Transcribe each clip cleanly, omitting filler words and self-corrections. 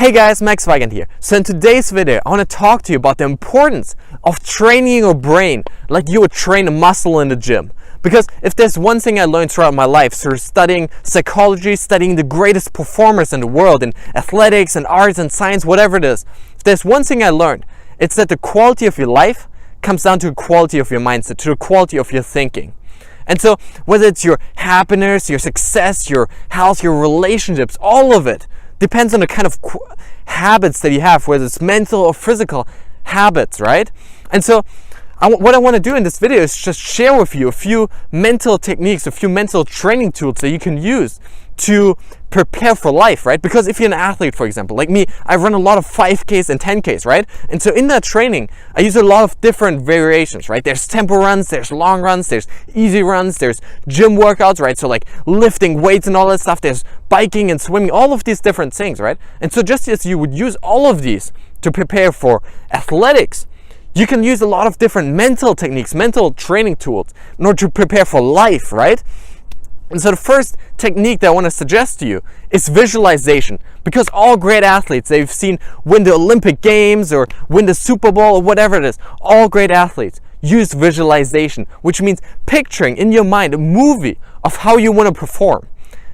Hey guys, Max Weigand here. So in today's video, I want to talk to you about the importance of training your brain like you would train a muscle in the gym. Because if there's one thing I learned throughout my life through studying psychology, studying the greatest performers in the world in athletics and arts and science, whatever it is, if there's one thing I learned, it's that the quality of your life comes down to the quality of your mindset, to the quality of your thinking. And so whether it's your happiness, your success, your health, your relationships, all of it depends on the kind of habits that you have, whether it's mental or physical habits, right? And so what I want to do in this video is just share with you a few mental techniques, a few mental training tools that you can use to prepare for life, right? Because if you're an athlete, for example, like me, I run a lot of 5Ks and 10Ks, right? And so in that training, I use a lot of different variations, right? There's tempo runs, there's long runs, there's easy runs, there's gym workouts, right? So like lifting weights and all that stuff, there's biking and swimming, all of these different things, right? And so just as you would use all of these to prepare for athletics, you can use a lot of different mental techniques, mental training tools in order to prepare for life, right? And so the first technique that I want to suggest to you is visualization. Because all great athletes they've seen win the Olympic Games or win the Super Bowl or whatever it is, all great athletes use visualization, which means picturing in your mind a movie of how you want to perform.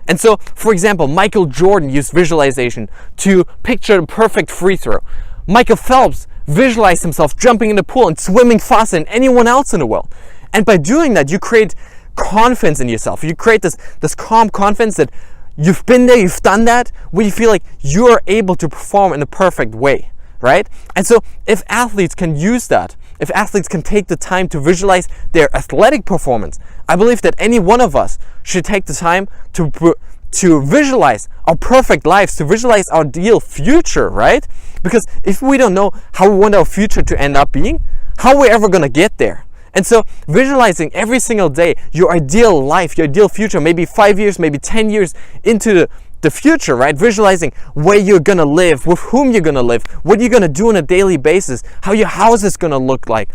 And so, for example, Michael Jordan used visualization to picture the perfect free throw. Michael Phelps visualized himself jumping in the pool and swimming faster than anyone else in the world. And by doing that, you create confidence in yourself. You create this calm confidence that you've been there, you've done that, where you feel like you're able to perform in a perfect way, right? And so if athletes can use that, if athletes can take the time to visualize their athletic performance, I believe that any one of us should take the time to visualize our perfect lives, to visualize our ideal future, right? Because if we don't know how we want our future to end up being, how are we ever going to get there? And so visualizing every single day your ideal life, your ideal future, maybe 5 years, maybe 10 years into the future, right? Visualizing where you're going to live, with whom you're going to live, what you're going to do on a daily basis, how your house is going to look like,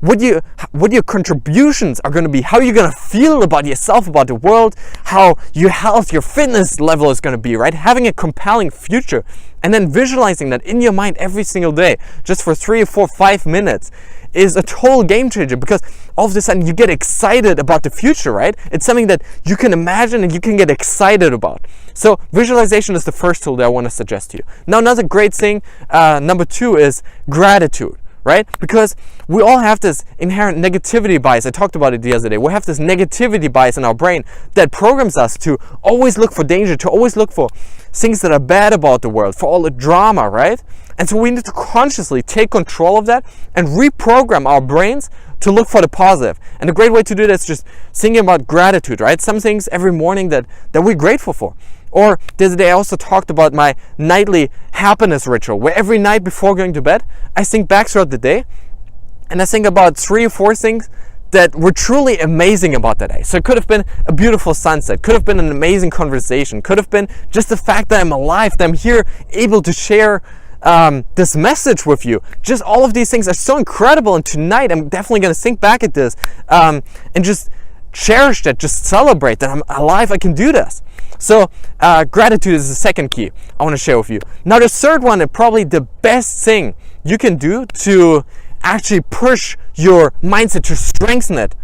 what your contributions are going to be, how you're going to feel about yourself, about the world, how your health, your fitness level is going to be, right? Having a compelling future and then visualizing that in your mind every single day, just for 3 or 4, 5 minutes, is a total game changer, because all of a sudden you get excited about the future, right? It's something that you can imagine and you can get excited about. So visualization is the first tool that I want to suggest to you. Now another great thing, number 2, is gratitude, right? Because we all have this inherent negativity bias. I talked about it the other day. We have this negativity bias in our brain that programs us to always look for danger, to always look for things that are bad about the world, for all the drama, right? And so we need to consciously take control of that and reprogram our brains to look for the positive. And a great way to do that is just thinking about gratitude, right? Some things every morning that we're grateful for. Or the other day I also talked about my nightly happiness ritual, where every night before going to bed, I think back throughout the day and I think about 3 or 4 things that were truly amazing about that day. So it could have been a beautiful sunset, could have been an amazing conversation, could have been just the fact that I'm alive, that I'm here able to share this message with you. Just all of these things are so incredible, and tonight I'm definitely going to think back at this and just cherish that, just celebrate that I'm alive, I can do this. So gratitude is the second key I want to share with you. Now the third one, and probably the best thing you can do to actually push your mindset, to strengthen it,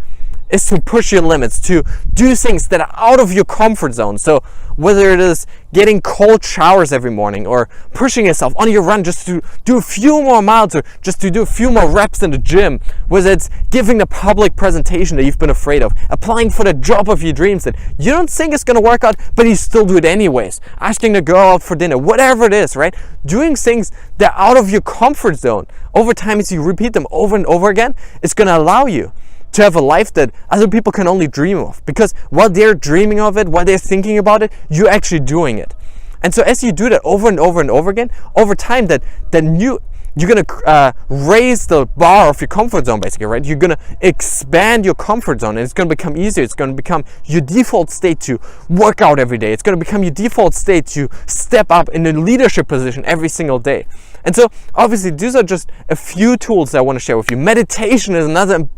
is to push your limits, to do things that are out of your comfort zone. So whether it is getting cold showers every morning, or pushing yourself on your run just to do a few more miles, or just to do a few more reps in the gym, whether it's giving the public presentation that you've been afraid of, applying for the job of your dreams that you don't think is going to work out, but you still do it anyways, asking the girl out for dinner, whatever it is, right? Doing things that are out of your comfort zone over time, as you repeat them over and over again, it's going to allow you to have a life that other people can only dream of. Because while they're dreaming of it, while they're thinking about it, you're actually doing it. And so as you do that over and over and over again, over time, you're going to raise the bar of your comfort zone, basically, right? You're going to expand your comfort zone, and it's going to become easier. It's going to become your default state to work out every day. It's going to become your default state to step up in a leadership position every single day. And so obviously these are just a few tools that I want to share with you. Meditation is another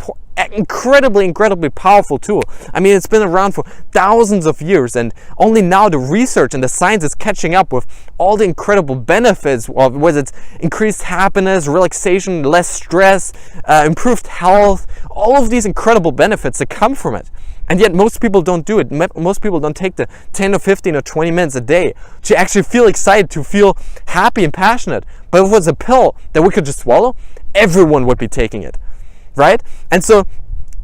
incredibly powerful tool. I mean, it's been around for thousands of years, and only now the research and the science is catching up with all the incredible benefits of whether it's increased happiness, relaxation, less stress, improved health, all of these incredible benefits that come from it. And yet most people don't do it. Most people don't take the 10 or 15 or 20 minutes a day to actually feel excited, to feel happy and passionate. But if it was a pill that we could just swallow, everyone would be taking it, right? And so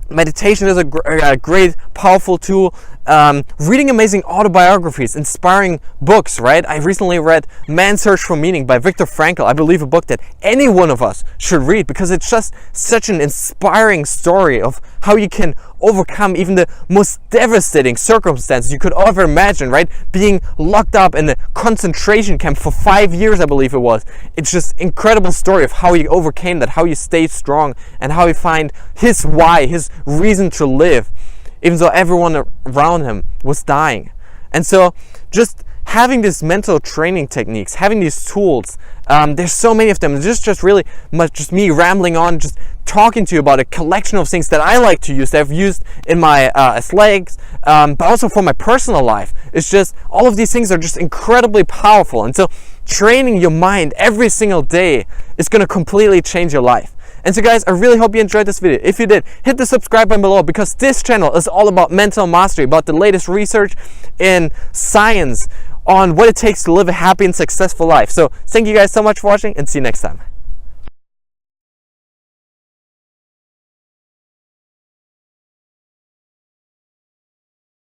meditation is a great, powerful tool. Reading amazing autobiographies, inspiring books, right? I recently read Man's Search for Meaning by Viktor Frankl. I believe a book that any one of us should read because it's just such an inspiring story of how you can overcome even the most devastating circumstances you could ever imagine, right? Being locked up in a concentration camp for 5 years, I believe it was. It's just incredible story of how he overcame that, how he stayed strong, and how he find his why, his reason to live, even though everyone around him was dying. And so just having these mental training techniques, having these tools, there's so many of them. It's just really much just me rambling on, just talking to you about a collection of things that I like to use, that I've used in my athletics, but also for my personal life. It's just all of these things are just incredibly powerful. And so training your mind every single day is going to completely change your life. And so guys, I really hope you enjoyed this video. If you did, hit the subscribe button below, because this channel is all about mental mastery, about the latest research in science on what it takes to live a happy and successful life. So thank you guys so much for watching, and see you next time.